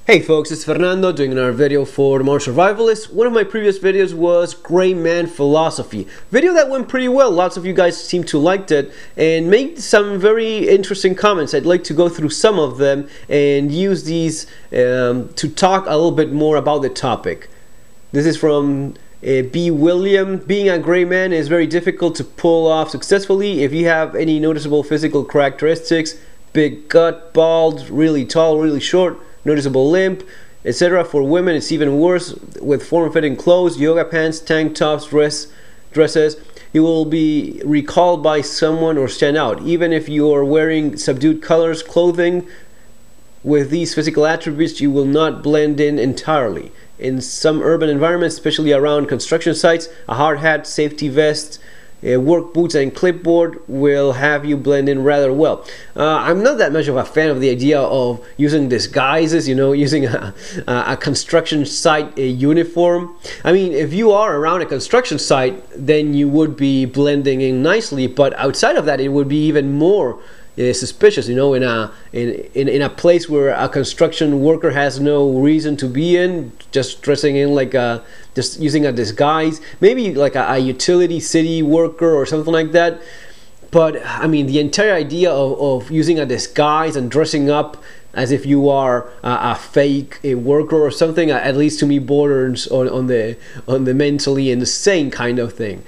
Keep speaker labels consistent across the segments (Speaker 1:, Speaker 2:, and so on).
Speaker 1: Hey folks, it's Fernando doing another video for the Modern Survivalist. One of my previous videos was Gray Man Philosophy. Video that went pretty well. Lots of you guys seemed to liked it and made some very interesting comments. I'd like to go through some of them and use these to talk a little bit more about the topic. This is from B. William. Being a gray man is very difficult to pull off successfully if you have any noticeable physical characteristics. Big gut, bald, really tall, really short, noticeable limp, etc. For women, it's even worse with form-fitting clothes, yoga pants, tank tops, dresses. You will be recalled by someone or stand out. Even if you are wearing subdued colors clothing with these physical attributes, you will not blend in entirely. In some urban environments, especially around construction sites, a hard hat, safety vest, work boots and clipboard will have you blend in rather well. I'm not that much of a fan of the idea of using disguises, using a construction site uniform. I mean, if you are around a construction site, then you would be blending in nicely, but outside of that, it would be even more suspicious, in a place where a construction worker has no reason to be in, just dressing in like just using a disguise, maybe like a utility city worker or something like that. But I mean, the entire idea of using a disguise and dressing up as if you are a fake worker or something, at least to me, borders on the mentally insane kind of thing.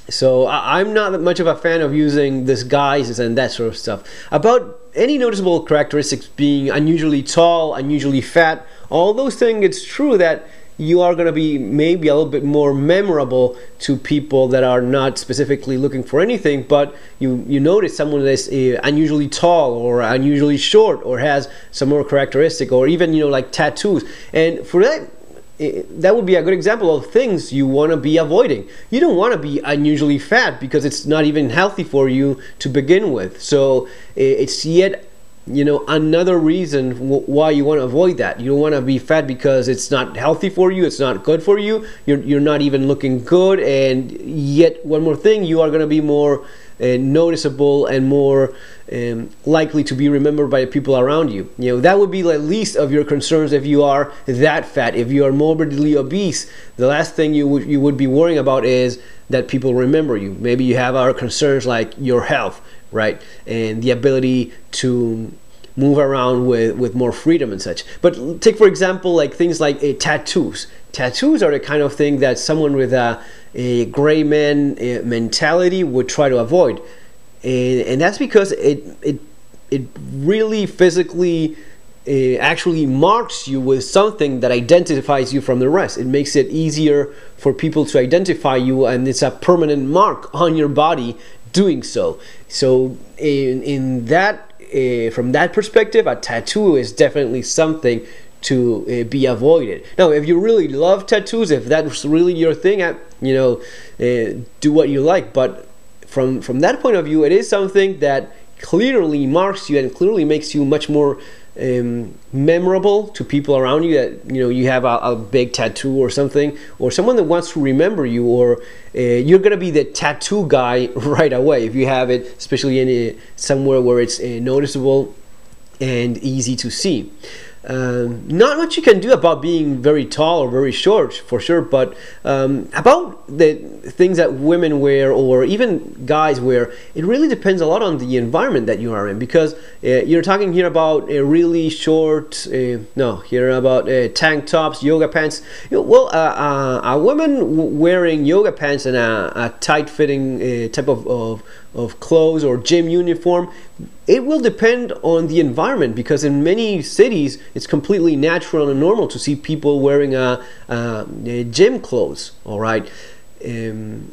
Speaker 1: So I'm not much of a fan of using disguises and that sort of stuff. About any noticeable characteristics being unusually tall, unusually fat, all those things, it's true that you are going to be maybe a little bit more memorable to people that are not specifically looking for anything, but you notice someone that's unusually tall or unusually short or has some more characteristic, or even like tattoos. And for that would be a good example of things you want to be avoiding. You don't want to be unusually fat because it's not even healthy for you to begin with. So it's yet another reason why you want to avoid that. You don't want to be fat because it's not healthy for you, it's not good for you, you're not even looking good, and yet one more thing, you are going to be more noticeable and more likely to be remembered by the people around you. That would be the least of your concerns if you are that fat. If you are morbidly obese, the last thing you would be worrying about is that people remember you. Maybe you have other concerns like your health, right, and the ability to move around with more freedom and such. But take for example like things like tattoos. Tattoos are the kind of thing that someone with a gray man mentality would try to avoid, and that's because it really physically actually marks you with something that identifies you from the rest. It makes it easier for people to identify you, and it's a permanent mark on your body doing so. So in that from that perspective, a tattoo is definitely something to be avoided. Now, if you really love tattoos, if that's really your thing, do what you like. But from that point of view, it is something that clearly marks you and clearly makes you much more memorable to people around you, that you have a big tattoo or something, or someone that wants to remember you, or you're gonna be the tattoo guy right away if you have it, especially in somewhere where it's noticeable and easy to see. Not much you can do about being very tall or very short, for sure, but about the things that women wear or even guys wear, it really depends a lot on the environment that you are in, because you're talking here about really short, about tank tops, yoga pants. A woman wearing yoga pants and a tight-fitting type of clothes or gym uniform, it will depend on the environment, because in many cities it's completely natural and normal to see people wearing a gym clothes. All right,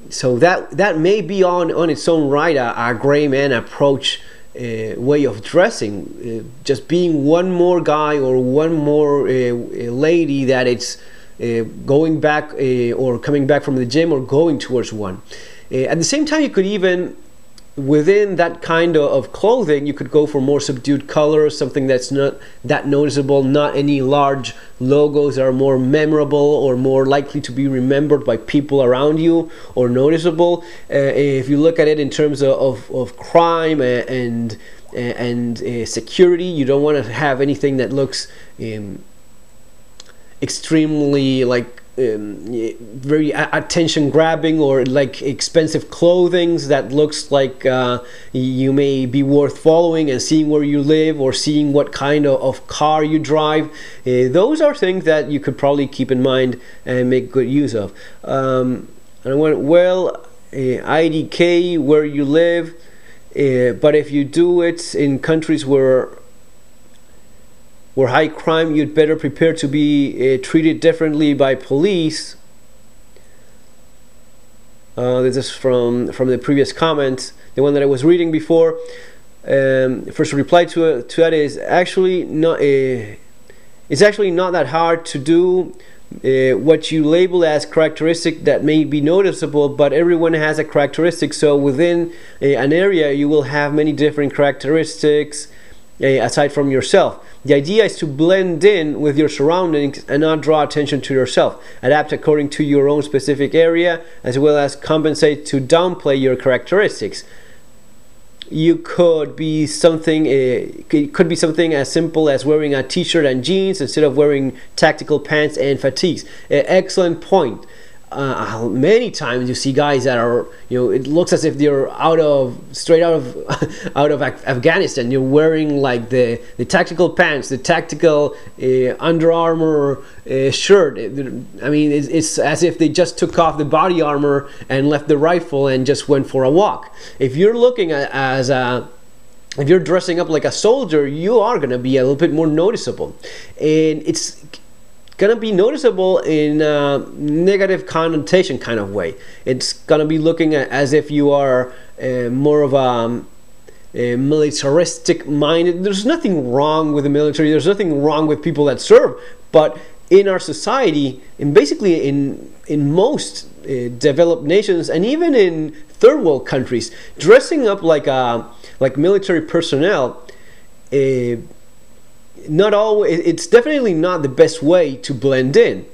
Speaker 1: so that may be on its own right a gray man approach way of dressing, just being one more guy or one more lady that it's going back or coming back from the gym or going towards one. At the same time, you could even, within that kind of clothing, you could go for more subdued colors, something that's not that noticeable, not any large logos that are more memorable or more likely to be remembered by people around you or noticeable. If you look at it in terms of crime and and security. You don't want to have anything that looks extremely like very attention grabbing, or like expensive clothing that looks like you may be worth following and seeing where you live or seeing what kind of car you drive. Those are things that you could probably keep in mind and make good use of. And I went, well, IDK where you live, but if you do it in countries where high crime, you'd better prepare to be treated differently by police. This is from the previous comment, the one that I was reading before. First reply to that is actually not. It's actually not that hard to do. What you label as characteristic that may be noticeable, but everyone has a characteristic. So within an area, you will have many different characteristics aside from yourself. The idea is to blend in with your surroundings and not draw attention to yourself. Adapt according to your own specific area, as well as compensate to downplay your characteristics. You could be something. It could be something as simple as wearing a t-shirt and jeans instead of wearing tactical pants and fatigues. Excellent point. Many times you see guys that are, it looks as if they're straight out of Afghanistan. You're wearing like the tactical pants, the tactical Under Armour shirt. I mean, it's as if they just took off the body armor and left the rifle and just went for a walk. If you're looking at if you're dressing up like a soldier, you are going to be a little bit more noticeable, and it's gonna be noticeable in a negative connotation kind of way. It's gonna be looking at as if you are more of a militaristic minded. There's nothing wrong with the military. There's nothing wrong with people that serve. But in our society, and basically in most developed nations, and even in third world countries, dressing up like military personnel. Not always. It's definitely not the best way to blend in.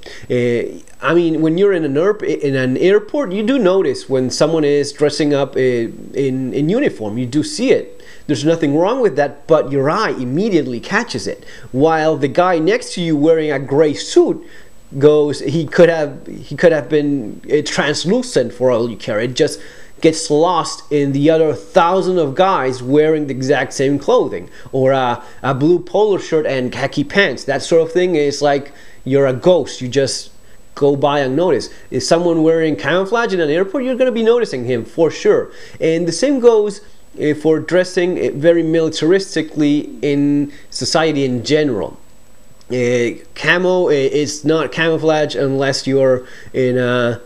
Speaker 1: I mean, when you're in an airport, you do notice when someone is dressing up in uniform. You do see it. There's nothing wrong with that, but your eye immediately catches it. While the guy next to you wearing a gray suit he could have been translucent for all you care. It just gets lost in the other thousand of guys wearing the exact same clothing, or a blue polo shirt and khaki pants. That sort of thing is like you're a ghost. You just go by unnoticed. If someone wearing camouflage in an airport, you're going to be noticing him for sure. And the same goes for dressing very militaristically in society in general. Camo is not camouflage unless you're in a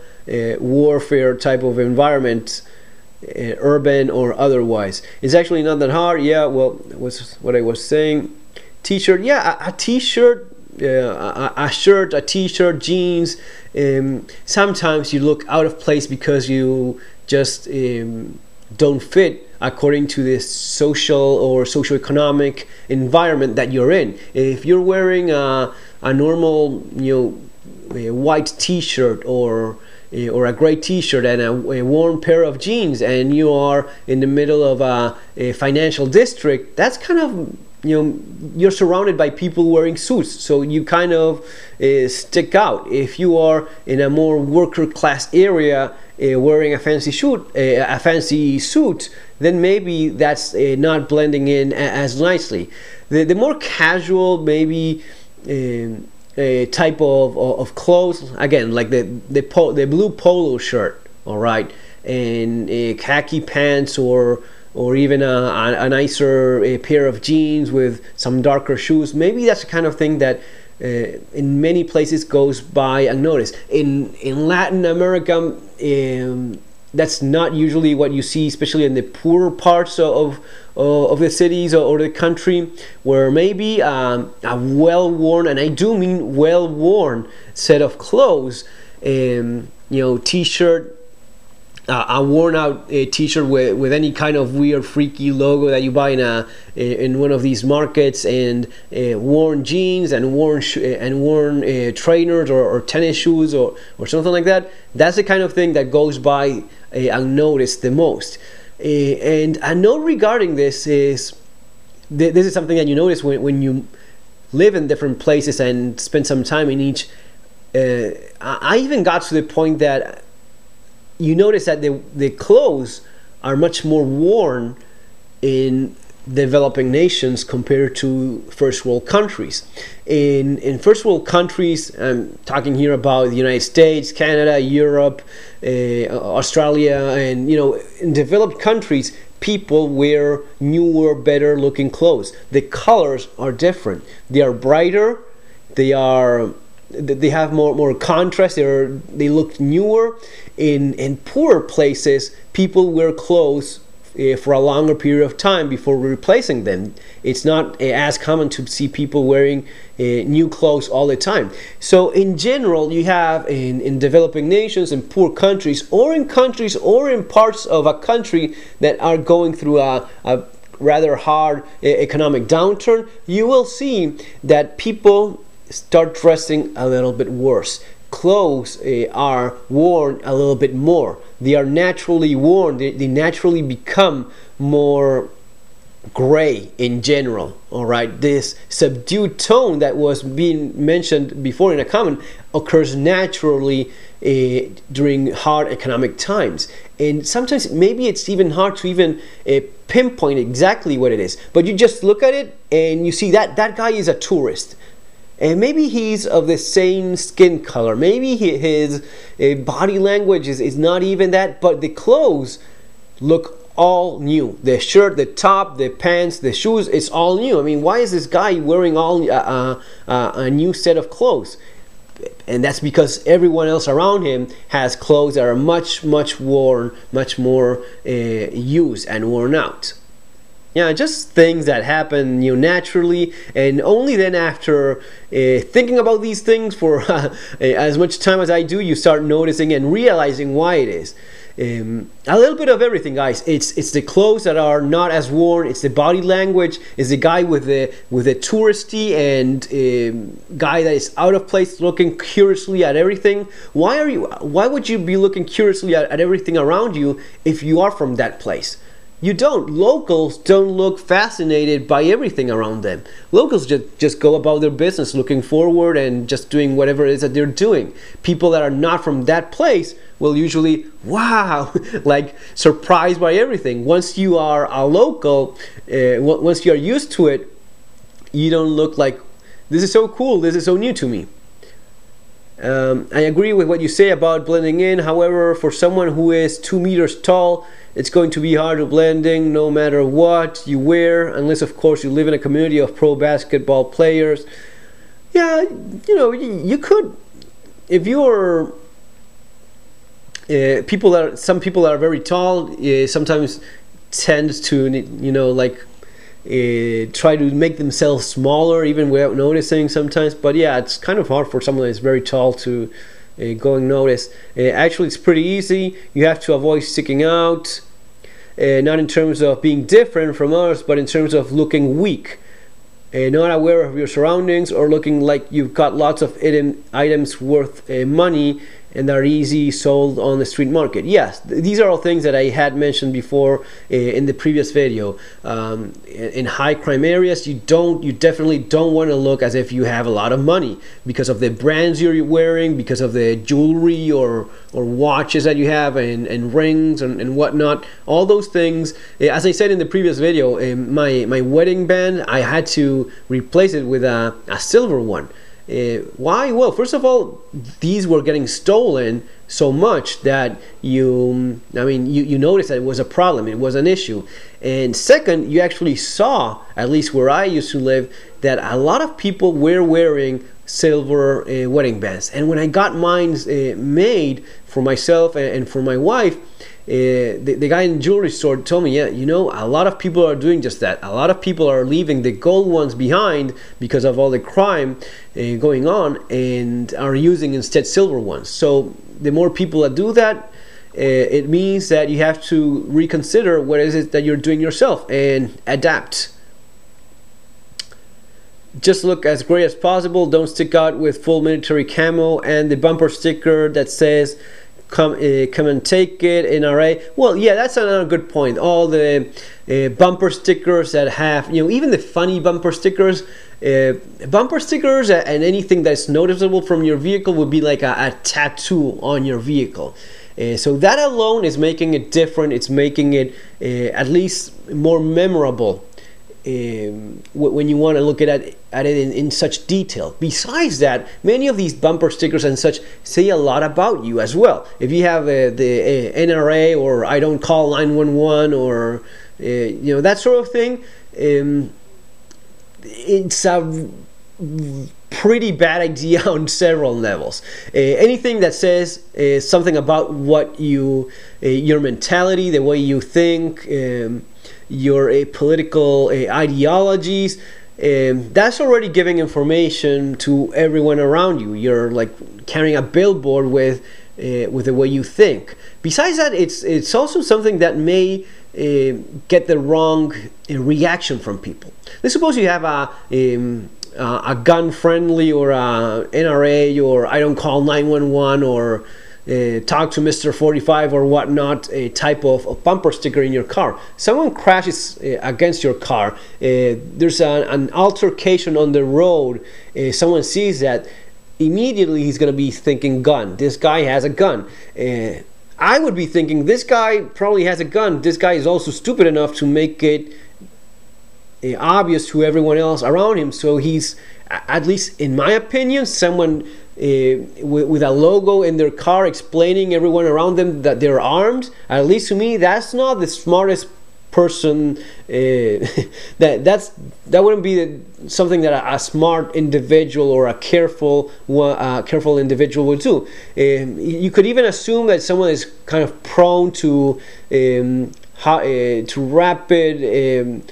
Speaker 1: warfare type of environment, urban or otherwise. It's actually not that hard. Yeah, well, was what I was saying. T-shirt, yeah, a t-shirt, a shirt, a t-shirt, jeans. Sometimes you look out of place because you just don't fit according to this social or socioeconomic environment that you're in. If you're wearing a normal, a white t-shirt or a gray t-shirt and a worn pair of jeans, and you are in the middle of a financial district, that's kind of, you're surrounded by people wearing suits, so you kind of stick out. If you are in a more worker class area wearing a fancy suit, then maybe that's not blending in as nicely. The more casual, maybe a type of clothes, again, like the blue polo shirt, all right, and khaki pants, or even a nicer pair of jeans with some darker shoes. Maybe that's the kind of thing that in many places goes by unnoticed. In Latin America, that's not usually what you see, especially in the poorer parts of the cities or the country, where maybe a well-worn, and I do mean well-worn, set of clothes, t-shirt, a worn-out t-shirt with any kind of weird, freaky logo that you buy in one of these markets, and worn jeans and worn trainers or tennis shoes or something like that. That's the kind of thing that goes by unnoticed the most. And a note regarding this is, this is something that you notice when you live in different places and spend some time in each. I even got to the point that you notice that the clothes are much more worn in developing nations compared to first world countries. In first world countries, I'm talking here about the United States, Canada, Europe, Australia, and in developed countries, people wear newer, better looking clothes. The colors are different. They are brighter. They have more contrast. They look newer. In poorer places, people wear clothes for a longer period of time before replacing them. It's not as common to see people wearing new clothes all the time. So in general, you have in developing nations, in poor countries, or in countries or in parts of a country that are going through a rather hard economic downturn, you will see that people start dressing a little bit worse. Clothes are worn a little bit more. They are naturally worn. They naturally become more gray in general. All right, this subdued tone that was being mentioned before in a comment occurs naturally during hard economic times, and sometimes maybe it's even hard to even pinpoint exactly what it is. But you just look at it and you see that guy is a tourist. And maybe he's of the same skin color. Maybe his body language is not even that, but the clothes look all new. The shirt, the top, the pants, the shoes, it's all new. I mean, why is this guy wearing a new set of clothes? And that's because everyone else around him has clothes that are much worn, much more used and worn out. Yeah, just things that happen naturally, and only then after thinking about these things for as much time as I do, you start noticing and realizing why it is. A little bit of everything, guys. It's the clothes that are not as worn. It's the body language. It's the guy with the touristy and guy that is out of place, looking curiously at everything. Why would you be looking curiously at everything around you if you are from that place? You don't. Locals don't look fascinated by everything around them. Locals just go about their business, looking forward and just doing whatever it is that they're doing. People that are not from that place will usually, wow, like surprised by everything. Once you are a local, once you are used to it, you don't look like, this is so cool, this is so new to me. I agree with what you say about blending in. However, for someone who is 2 meters tall, it's going to be hard to blend in no matter what you wear, unless of course you live in a community of pro basketball players. Yeah, you could, if you're some people that are very tall sometimes tend to try to make themselves smaller even without noticing sometimes. But yeah, it's kind of hard for someone that's very tall to go and notice. Actually, it's pretty easy. You have to avoid sticking out, not in terms of being different from others, but in terms of looking weak, not aware of your surroundings, or looking like you've got lots of items worth money and are easy sold on the street market. Yes, these are all things that I had mentioned before in the previous video. In high crime areas, you definitely don't want to look as if you have a lot of money because of the brands you're wearing, because of the jewelry or watches that you have, and rings and whatnot. All those things, as I said in the previous video, my wedding band, I had to replace it with a silver one. Why? Well, first of all, these were getting stolen so much that you noticed that it was a problem, it was an issue. And second, you actually saw, at least where I used to live, that a lot of people were wearing silver wedding bands. And when I got mine made for myself and for my wife, the guy in the jewelry store told me, yeah, a lot of people are doing just that. A lot of people are leaving the gold ones behind because of all the crime going on, and are using instead silver ones. So the more people that do that, it means that you have to reconsider what is it that you're doing yourself and adapt. Just look as great as possible. Don't stick out with full military camo and the bumper sticker that says come and take it, NRA. Well, yeah, that's another good point. All the bumper stickers that have, even the funny bumper stickers. And anything that's noticeable from your vehicle would be like a tattoo on your vehicle. So that alone is making it different. It's making it at least more memorable when you want to look at it in such detail. Besides that, many of these bumper stickers and such say a lot about you as well. If you have the NRA or I don't call 911 or that sort of thing, it's a pretty bad idea on several levels. Anything that says something about what your mentality, the way you think, your political ideologies, that's already giving information to everyone around you. You're like carrying a billboard with the way you think. Besides that, it's also something that may get the wrong reaction from people. Let's suppose you have a gun-friendly or a NRA or I don't call 911 or talk to Mr. 45 or whatnot, a type of bumper sticker in your car. Someone crashes against your car, there's an altercation on the road, someone sees that, immediately he's going to be thinking gun. This guy has a gun. I would be thinking this guy probably has a gun. This guy is also stupid enough to make it obvious to everyone else around him. So he's, at least in my opinion, someone with a logo in their car explaining everyone around them that they're armed. At least to me, that's not the smartest person. That wouldn't be something that a smart individual or a careful individual would do. You could even assume that someone is kind of prone to rapid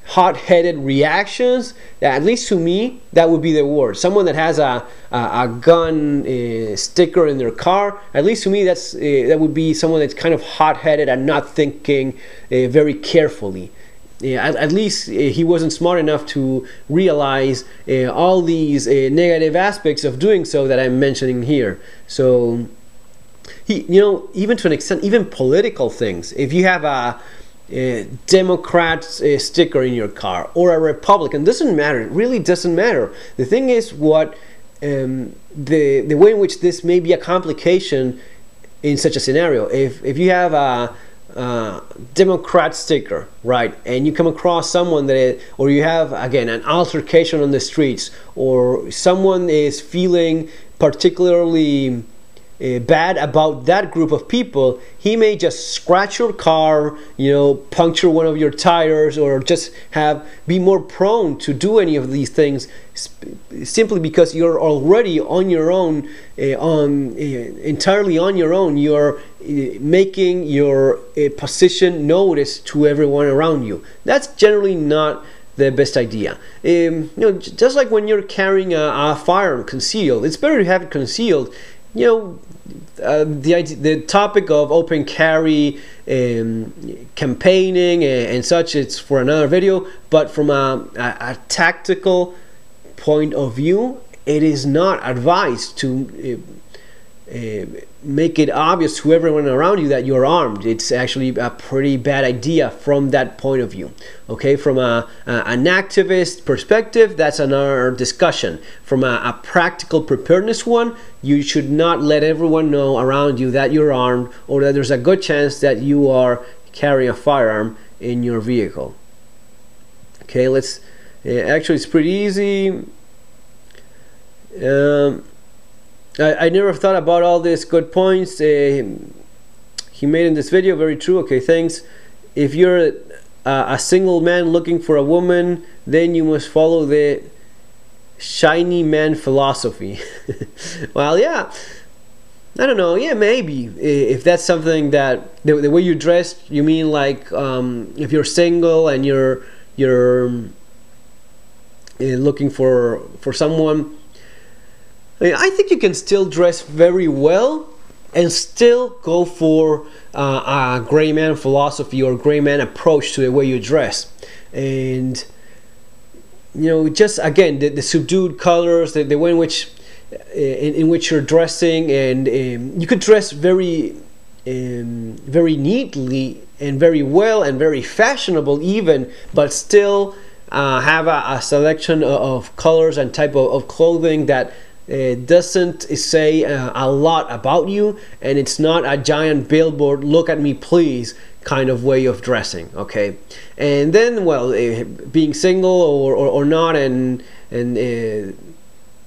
Speaker 1: hot-headed reactions. At least to me, that would be the word. Someone that has a gun sticker in their car, at least to me, that would be someone that's kind of hot-headed and not thinking very carefully. At least he wasn't smart enough to realize all these negative aspects of doing so that I'm mentioning here. So even to an extent, even political things. If you have a Democrat sticker in your car or a Republican, doesn't matter. It really doesn't matter. The thing is what the way in which this may be a complication in such a scenario. If you have a Democrat sticker, right, and you come across someone or you have again an altercation on the streets, or someone is feeling particularly bad about that group of people, he may just scratch your car, puncture one of your tires, or just be more prone to do any of these things simply because you're already on your own, entirely on your own. You're making your position noticed to everyone around you. That's generally not the best idea. Just like when you're carrying a firearm concealed, it's better to have it concealed. The topic of open carry campaigning and such, it's for another video, but from a tactical point of view, it is not advised to make it obvious to everyone around you that you're armed. It's actually a pretty bad idea from that point of view. Okay, from an activist perspective, that's another discussion. From a practical preparedness one, you should not let everyone know around you that you're armed or that there's a good chance that you are carrying a firearm in your vehicle. Okay, actually it's pretty easy. I never thought about all these good points he made in this video. Very true. Okay, thanks. If you're a single man looking for a woman, then you must follow the shiny man philosophy. Well, yeah, I don't know. Yeah, maybe if that's something that the way you dress, you mean like if you're single and you're looking for someone. I think you can still dress very well and still go for a gray man philosophy or gray man approach to the way you dress. And just again, the subdued colors, the way in which in which you're dressing, and you could dress very very neatly and very well and very fashionable even, but still have a selection of colors and type of clothing that doesn't say a lot about you, and it's not a giant billboard, look at me please kind of way of dressing. Okay, and then, well, being single or not, and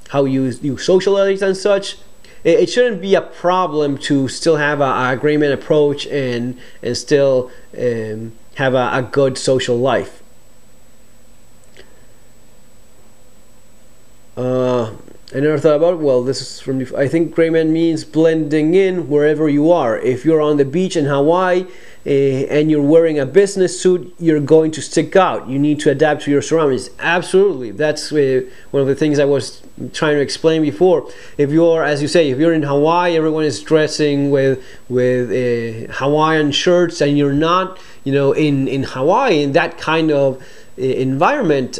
Speaker 1: how you socialize and such, it shouldn't be a problem to still have a gray man approach and still have a good social life. I never thought about it. Well, this is from I think gray man means blending in wherever you are. If you're on the beach in Hawaii and you're wearing a business suit, you're going to stick out. You need to adapt to your surroundings. Absolutely. That's one of the things I was trying to explain before. If you're, as you say, if you're in Hawaii, everyone is dressing with Hawaiian shirts, and you're not, in Hawaii, in that kind of environment,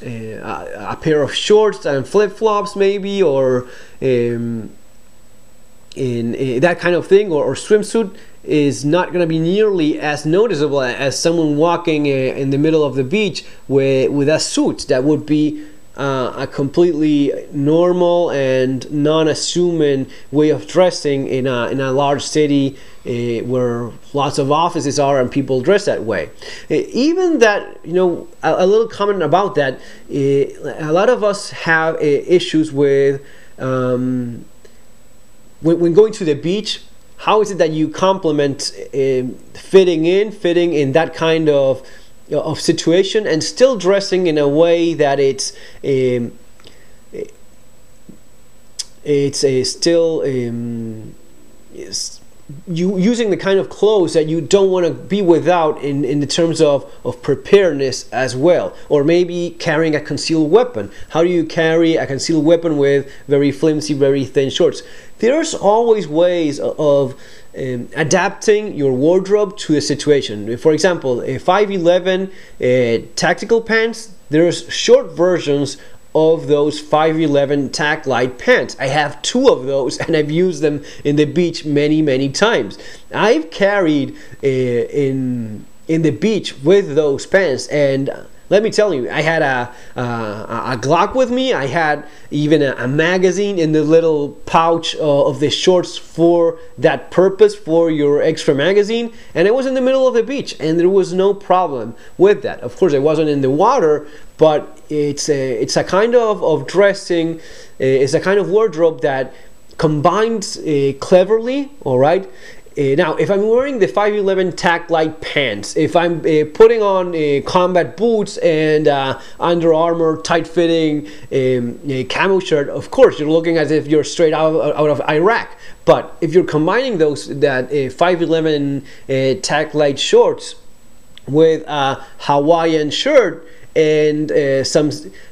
Speaker 1: a pair of shorts and flip-flops maybe, or in that kind of thing, or swimsuit, is not going to be nearly as noticeable as someone walking in the middle of the beach with a suit. That would be a completely normal and non-assuming way of dressing in a large city where lots of offices are and people dress that way. Even that, a little comment about that, a lot of us have issues with when going to the beach. How is it that you complement fitting in that kind of situation and still dressing in a way that it's still you using the kind of clothes that you don't want to be without in the terms of preparedness as well, or maybe carrying a concealed weapon. How do you carry a concealed weapon with very flimsy, very thin shorts? There's always ways of adapting your wardrobe to the situation. For example, a 511 tactical pants, there's short versions of those 511 tack light pants. I have 2 of those, and I've used them in the beach many times. I've carried in the beach with those pants, and let me tell you, I had a Glock with me. I had even a magazine in the little pouch of the shorts for that purpose, for your extra magazine, and I was in the middle of the beach, and there was no problem with that. Of course, I wasn't in the water, but it's a kind of dressing, it's a kind of wardrobe that combines cleverly, all right? Now, if I'm wearing the 511 tack light pants, if I'm putting on combat boots and Under Armour tight-fitting camo shirt, of course, you're looking as if you're straight out of Iraq. But if you're combining that 511 tack light shorts with a Hawaiian shirt and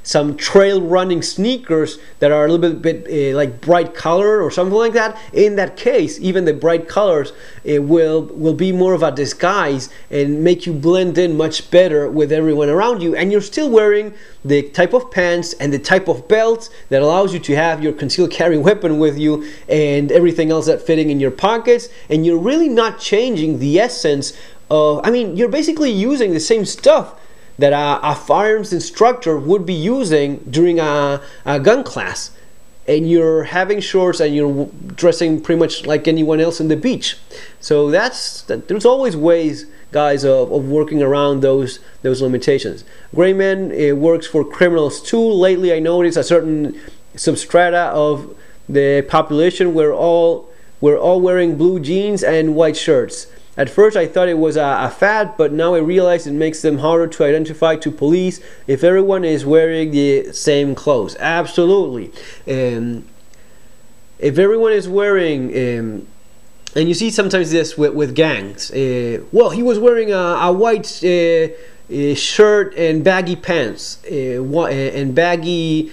Speaker 1: some trail running sneakers that are a little bit like bright color or something like that, in that case, even the bright colors will be more of a disguise and make you blend in much better with everyone around you, and you're still wearing the type of pants and the type of belt that allows you to have your concealed carry weapon with you and everything else that fitting in your pockets, and you're really not changing the essence of, you're basically using the same stuff that a firearms instructor would be using during a gun class, and you're having shorts and you're dressing pretty much like anyone else in the beach. So there's always ways, guys, of working around those limitations. Gray man works for criminals too. Lately I noticed a certain substrata of the population we're all wearing blue jeans and white shirts. At first I thought it was a fad, but now I realize it makes them harder to identify to police if everyone is wearing the same clothes. Absolutely. If everyone is wearing, and you see sometimes this with gangs, well, he was wearing a white shirt and baggy pants, and baggy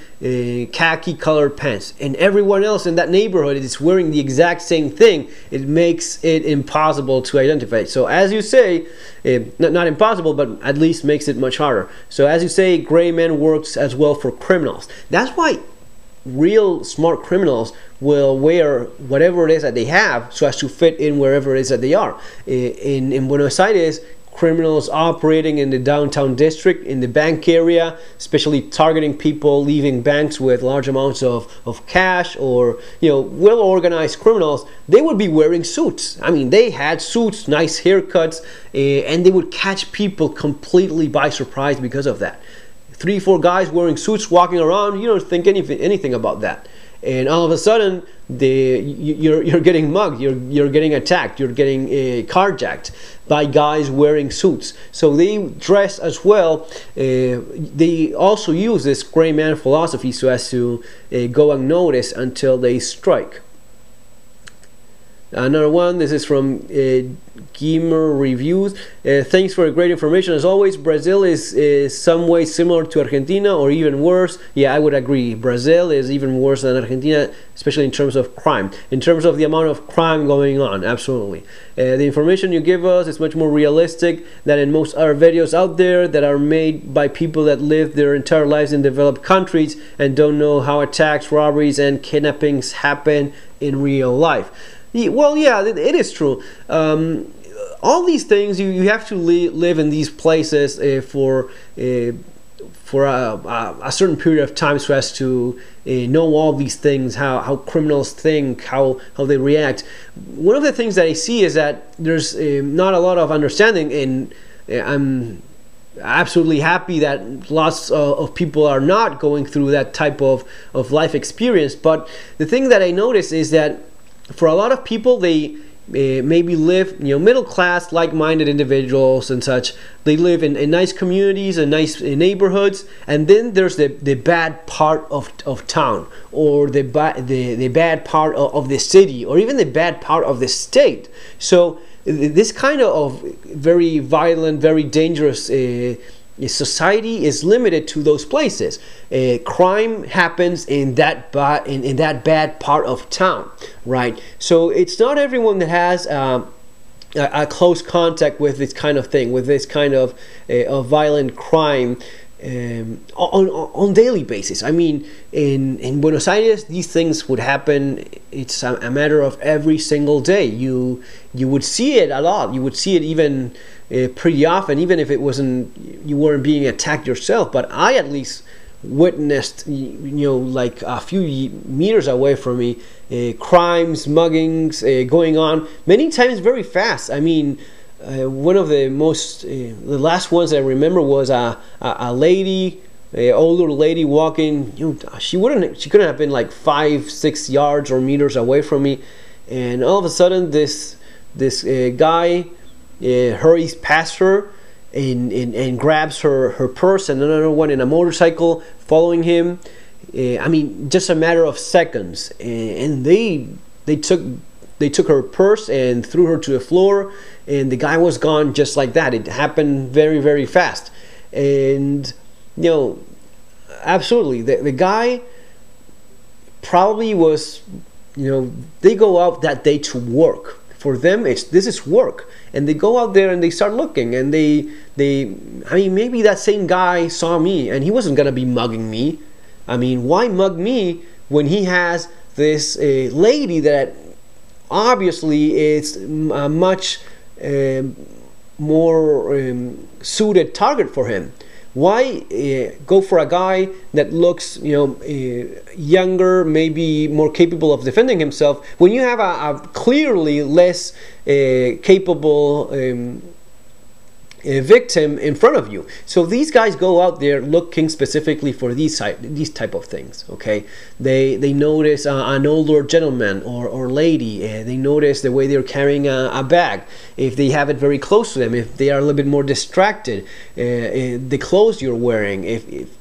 Speaker 1: khaki colored pants, and everyone else in that neighborhood is wearing the exact same thing. It makes it impossible to identify. So as you say, not impossible, but at least makes it much harder. So as you say, gray man works as well for criminals. That's why real smart criminals will wear whatever it is that they have so as to fit in wherever it is that they are. In Buenos Aires, criminals operating in the downtown district, in the bank area, especially targeting people leaving banks with large amounts of cash, or well-organized criminals, they would be wearing suits. I mean, they had suits, nice haircuts, and they would catch people completely by surprise because of that. 3-4 guys wearing suits walking around, you don't think anything about that. And all of a sudden, you're getting mugged, you're getting attacked, you're getting carjacked by guys wearing suits. So they dress as well. They also use this gray man philosophy so as to go unnoticed until they strike. Another one, this is from Gamer Reviews. Thanks for great information as always. Brazil is some way similar to Argentina, or even worse. Yeah, I would agree. Brazil is even worse than Argentina, especially in terms of crime. In terms of the amount of crime going on, absolutely. The information you give us is much more realistic than in most other videos out there that are made by people that live their entire lives in developed countries and don't know how attacks, robberies, and kidnappings happen in real life. Well, yeah, it is true. All these things, you have to live in these places for a certain period of time so as to know all these things, how criminals think, how they react. One of the things that I see is that there's not a lot of understanding, and I'm absolutely happy that lots of people are not going through that type of life experience. But the thing that I notice is that for a lot of people, they maybe live, middle class, like-minded individuals and such. They live in nice communities and nice neighborhoods, and then there's the bad part of town, or the bad part of the city, or even the bad part of the state. So this kind of very violent, very dangerous society is limited to those places. Crime happens in that bad part of town, right? So it's not everyone that has a close contact with this kind of thing, with this kind of violent crime on daily basis. I mean, in Buenos Aires, these things would happen. It's a matter of every single day. You would see it a lot. You would see it even pretty often, even if you weren't being attacked yourself. But I at least witnessed, like a few meters away from me, crimes, muggings going on, many times very fast. I mean, one of the last ones I remember was a lady, older lady walking. She couldn't have been like 5-6 yards or meters away from me, and all of a sudden this guy hurries past her and grabs her purse, and another one in a motorcycle following him. I mean, just a matter of seconds, and they took her purse and threw her to the floor, and the guy was gone just like that. It happened very, very fast. And absolutely, the guy probably was, they go out that day to work. For them, this is work, and they go out there and they start looking, and I mean, maybe that same guy saw me, and he wasn't gonna be mugging me. I mean, why mug me when he has this lady that obviously is a much more suited target for him? Why go for a guy that looks, younger, maybe more capable of defending himself, when you have a clearly less capable victim in front of you? So these guys go out there looking specifically for these type of things. Okay, they notice an older gentleman or lady. They notice the way they're carrying a bag, if they have it very close to them, if they are a little bit more distracted, the clothes you're wearing,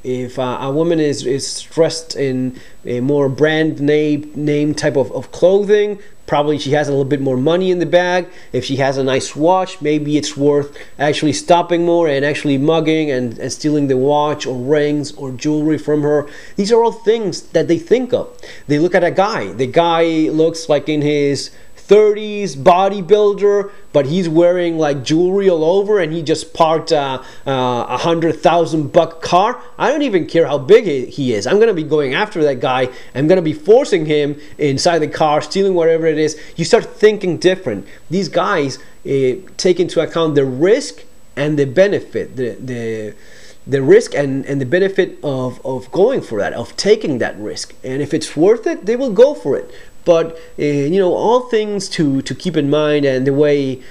Speaker 1: if a woman is dressed in a more brand name type of clothing, probably she has a little bit more money in the bag. If she has a nice watch, maybe it's worth actually stopping more and actually mugging and stealing the watch or rings or jewelry from her. These are all things that they think of. They look at a guy. The guy looks like in his 30s bodybuilder, but he's wearing like jewelry all over, and he just parked a $100,000 car. I don't even care how big he is. I'm gonna be going after that guy. I'm gonna be forcing him inside the car, stealing whatever it is. You start thinking different. These guys take into account the risk and the benefit, the risk and the benefit of going for that, of taking that risk. And if it's worth it, they will go for it. But you know, all things to keep in mind, and the way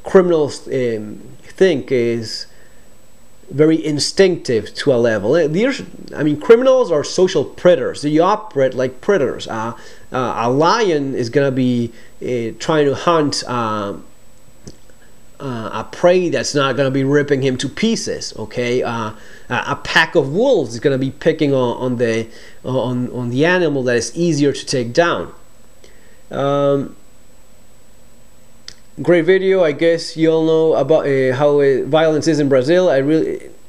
Speaker 1: criminals think is very instinctive to a level. I mean, criminals are social predators. They operate like predators. A lion is gonna be trying to hunt a prey that's not going to be ripping him to pieces. Okay, a pack of wolves is going to be picking on the animal that is easier to take down. Great video. I guess you all know about how violence is in Brazil.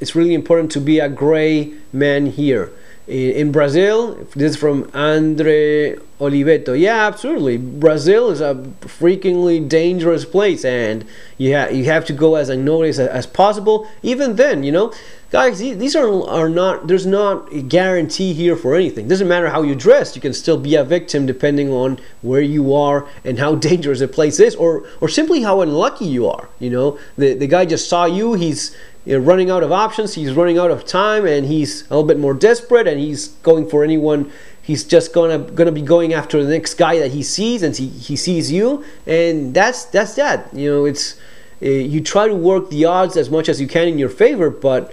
Speaker 1: It's really important to be a gray man here. In Brazil, this is from Andre Oliveto. Yeah, absolutely. Brazil is a freakingly dangerous place, and you have to go as unnoticed as possible. Even then, you know, guys, these are not. There's not a guarantee here for anything. Doesn't matter how you dress, you can still be a victim depending on where you are and how dangerous the place is, or simply how unlucky you are. You know, the guy just saw you. He's running out of options, he's running out of time, and he's a little bit more desperate, and he's going for anyone. He's just gonna be going after the next guy that he sees, and he sees you, and that's that. You know, it's you try to work the odds as much as you can in your favor, but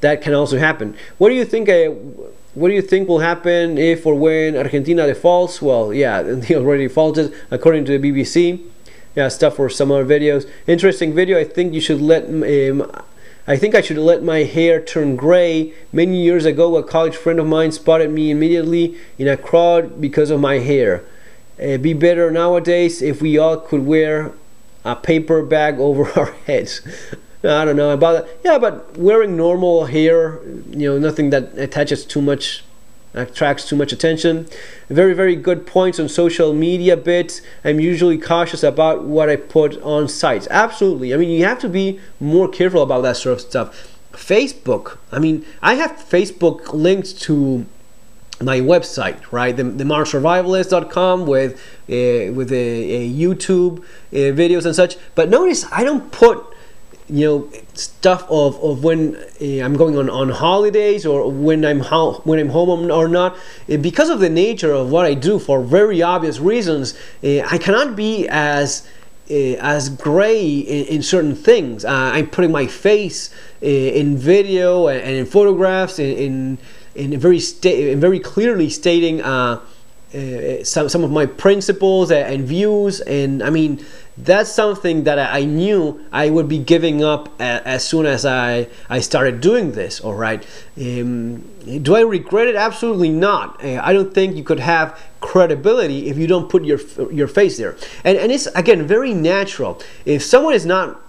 Speaker 1: that can also happen. What do you think? What do you think will happen if or when Argentina defaults? Well, yeah, they already defaulted according to the BBC. Yeah, stuff for some other videos. Interesting video. I think I should let my hair turn gray. Many years ago, a college friend of mine spotted me immediately in a crowd because of my hair. Be better nowadays if we all could wear a paper bag over our heads. I don't know about that. Yeah, but wearing normal hair, you know, nothing that attracts too much attention. Very, very good points on social media bits. I'm usually cautious about what I put on sites. Absolutely. I mean, you have to be more careful about that sort of stuff. Facebook. I mean, I have Facebook linked to my website, right? TheModernSurvivalist.com with YouTube videos and such. But notice I don't put, you know, stuff of when I'm going on holidays, or when I'm home or not, because of the nature of what I do. For very obvious reasons, I cannot be as gray in certain things. I'm putting my face in video and in photographs in very clearly stating some of my principles and views, and I mean, that's something that I knew I would be giving up as soon as I started doing this. All right. Do I regret it? Absolutely not. I don't think you could have credibility if you don't put your face there. And it's, again, very natural. If someone is not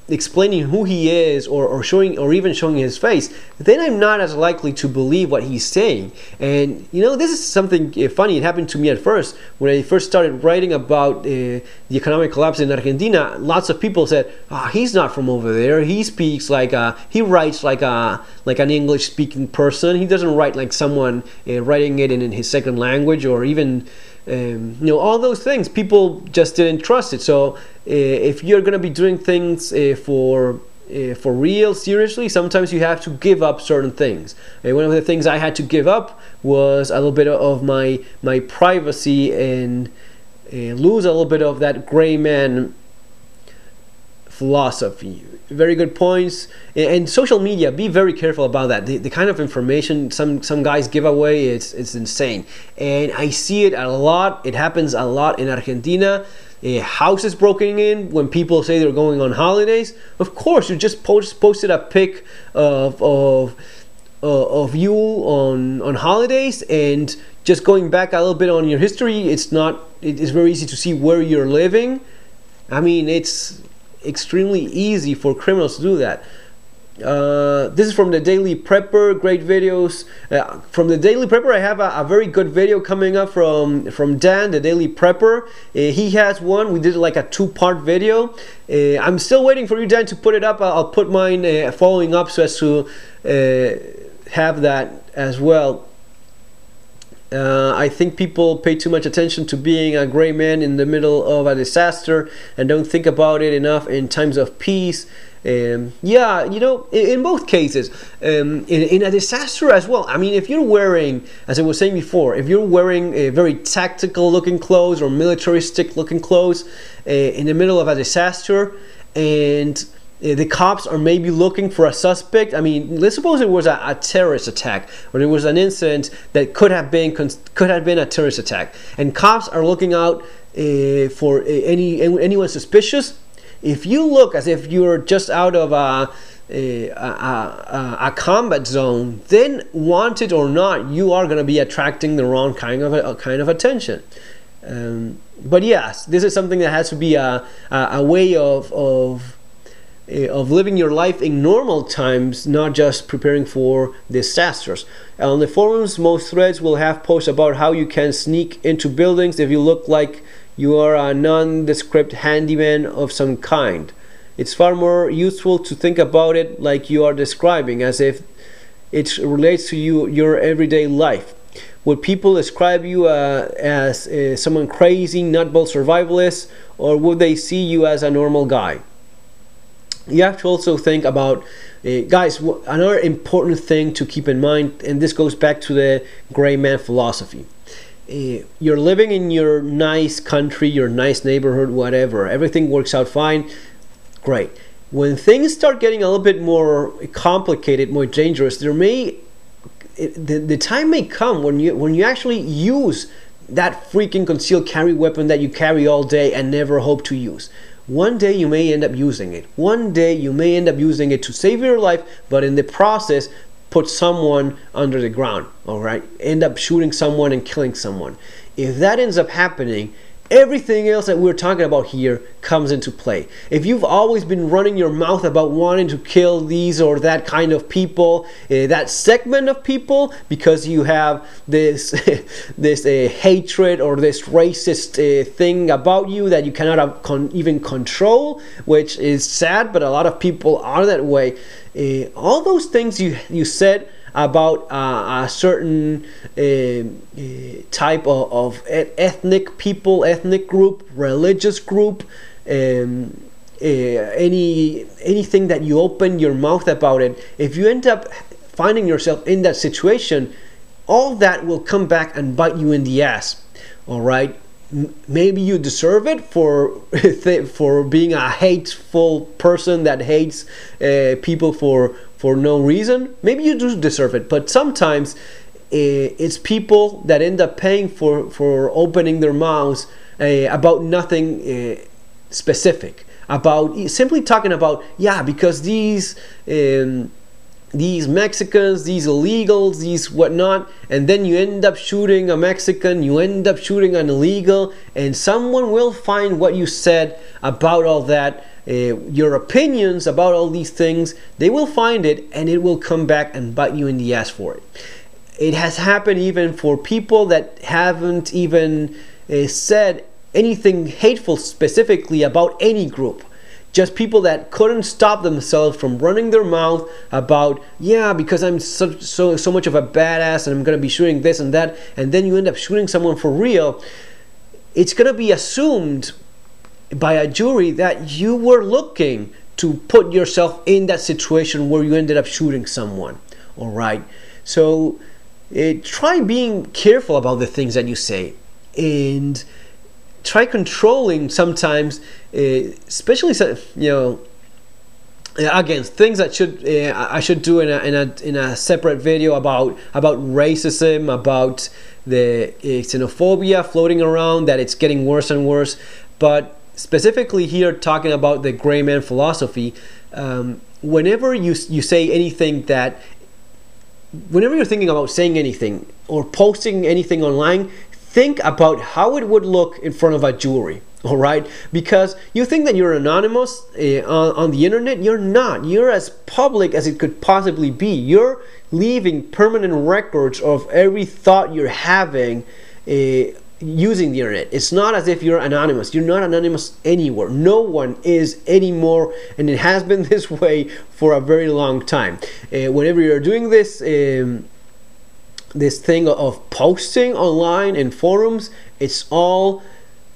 Speaker 1: explaining who he is, or showing, or even showing his face, then I'm not as likely to believe what he's saying. And you know, this is something funny. It happened to me at first when I first started writing about the economic collapse in Argentina. Lots of people said, "Ah, he's not from over there. He speaks like he writes like an English-speaking person. He doesn't write like someone writing it in his second language, or even." You know, all those things. People just didn't trust it. So if you're gonna be doing things for real, seriously, sometimes you have to give up certain things. One of the things I had to give up was a little bit of my privacy, and lose a little bit of that gray man philosophy. Very good points. And social media, be very careful about that. The kind of information some guys give away, it's insane. And I see it a lot. It happens a lot in Argentina. Houses broken in when people say they're going on holidays. Of course, you just posted a pic of you on holidays, and just going back a little bit on your history, it's very easy to see where you're living. I mean, it's extremely easy for criminals to do that. This is from the Daily Prepper. Great videos from the Daily Prepper. I have a very good video coming up from Dan, the Daily Prepper. He has one. We did like a 2-part video. I'm still waiting for you, Dan, to put it up. I'll put mine following up so as to have that as well. I think people pay too much attention to being a gray man in the middle of a disaster and don't think about it enough in times of peace. Yeah, you know, in both cases, in a disaster as well. I mean, if you're wearing, as I was saying before, if you're wearing very tactical looking clothes or militaristic looking clothes in the middle of a disaster, and the cops are maybe looking for a suspect. I mean, let's suppose it was a terrorist attack, or there was an incident that could have been a terrorist attack, and cops are looking out for anyone suspicious. If you look as if you're just out of a combat zone, then wanted or not, you are going to be attracting the wrong kind of attention. But yes, this is something that has to be a way of living your life in normal times, not just preparing for disasters. On the forums, most threads will have posts about how you can sneak into buildings if you look like you are a nondescript handyman of some kind. It's far more useful to think about it like you are describing, as if it relates to your everyday life. Would people describe you as someone crazy, nutball survivalist, or would they see you as a normal guy? You have to also think about, guys, another important thing to keep in mind, and this goes back to the gray man philosophy. You're living in your nice country, your nice neighborhood, whatever. Everything works out fine. Great. When things start getting a little bit more complicated, more dangerous, the time may come when you actually use that freaking concealed carry weapon that you carry all day and never hope to use. One day you may end up using it. One day you may end up using it to save your life, but in the process, put someone under the ground, all right? End up shooting someone and killing someone. If that ends up happening, everything else that we're talking about here comes into play. If you've always been running your mouth about wanting to kill these or that kind of people, that segment of people, because you have this this hatred or this racist thing about you that you cannot even control, which is sad, but a lot of people are that way. All those things you said about a certain type of ethnic people, ethnic group, religious group, anything that you open your mouth about it, if you end up finding yourself in that situation, all that will come back and bite you in the ass. All right, maybe you deserve it for being a hateful person that hates people for no reason. Maybe you do deserve it, but sometimes it's people that end up paying for opening their mouths about nothing specific, about simply talking about, yeah, because these Mexicans, these illegals, these whatnot, and then you end up shooting a Mexican, you end up shooting an illegal, and someone will find what you said about all that, your opinions about all these things. They will find it, and it will come back and bite you in the ass for it. It has happened even for people that haven't even said anything hateful specifically about any group. Just people that couldn't stop themselves from running their mouth about, yeah, because I'm so much of a badass and I'm going to be shooting this and that, and then you end up shooting someone for real. It's going to be assumed by a jury that you were looking to put yourself in that situation where you ended up shooting someone. All right, so try being careful about the things that you say, and try controlling sometimes, especially, you know, again, things that I should do in a separate video about racism, about the xenophobia floating around, that it's getting worse and worse. But specifically here, talking about the gray man philosophy, whenever you say anything that, whenever you're thinking about saying anything or posting anything online, think about how it would look in front of a jury. All right, because you think that you're anonymous on the internet. You're not. You're as public as it could possibly be. You're leaving permanent records of every thought you're having using the internet. It's not as if you're anonymous. You're not anonymous anywhere. No one is anymore, and it has been this way for a very long time. Whenever you're doing this this thing of posting online and forums, it's all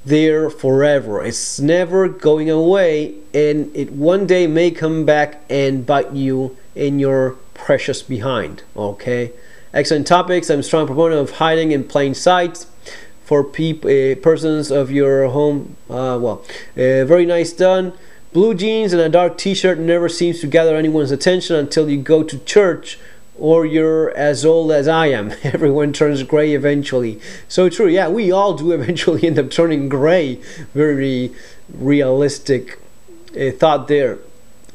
Speaker 1: there forever. It's never going away, and it one day may come back and bite you in your precious behind. Okay, excellent topics. I'm a strong proponent of hiding in plain sight for persons of your home. Very nice done. Blue jeans and a dark t-shirt never seems to gather anyone's attention until you go to church, or you're as old as I am. Everyone turns gray eventually. So true. Yeah, we all do eventually end up turning gray. Very realistic thought there.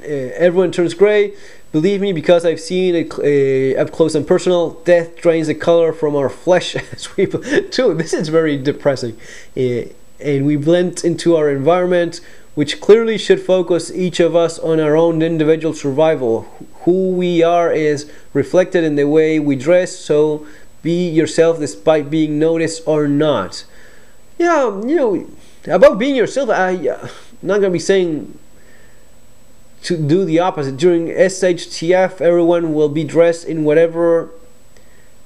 Speaker 1: Everyone turns gray. Believe me, because I've seen it up close and personal. Death drains the color from our flesh as we too. This is very depressing. And we blend into our environment, which clearly should focus each of us on our own individual survival. Who we are is reflected in the way we dress, so be yourself despite being noticed or not. Yeah, you know, about being yourself, I'm not going to be saying to do the opposite. During SHTF, everyone will be dressed in whatever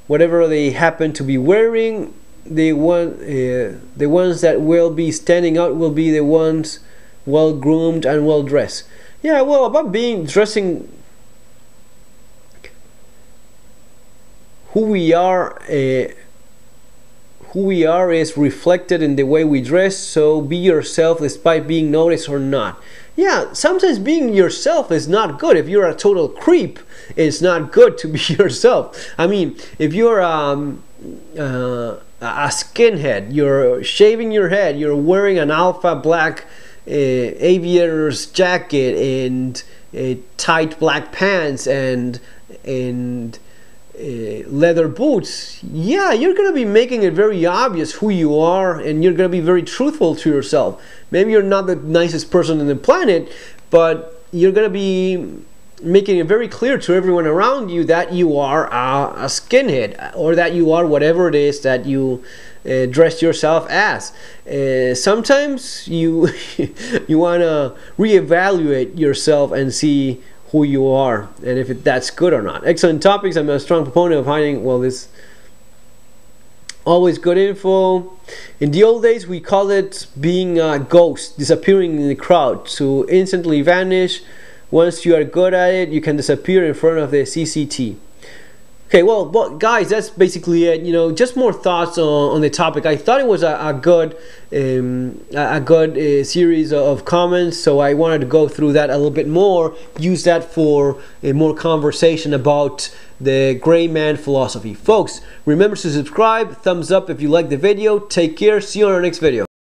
Speaker 1: they happen to be wearing. The ones that will be standing out will be the ones well groomed and well dressed. Yeah, well, about dressing, who we are is reflected in the way we dress, so be yourself despite being noticed or not. Yeah, sometimes being yourself is not good. If you're a total creep, it's not good to be yourself. I mean, if you're a skinhead, you're shaving your head, you're wearing an alpha black aviator's jacket and tight black pants and leather boots, yeah, you're gonna be making it very obvious who you are, and you're gonna be very truthful to yourself. Maybe you're not the nicest person on the planet, but you're gonna be making it very clear to everyone around you that you are a skinhead, or that you are whatever it is that you dress yourself as. Sometimes you you want to reevaluate yourself and see who you are and if that's good or not. Excellent topics. I'm a strong proponent of hiding. Well, this always good info. In the old days, we called it being a ghost, disappearing in the crowd, to instantly vanish. Once you are good at it, you can disappear in front of the CCT. Okay, well, guys, that's basically it. You know, just more thoughts on the topic. I thought it was a good series of comments, so I wanted to go through that a little bit more, use that for more conversation about the gray man philosophy. Folks, remember to subscribe, thumbs up if you like the video. Take care, see you on our next video.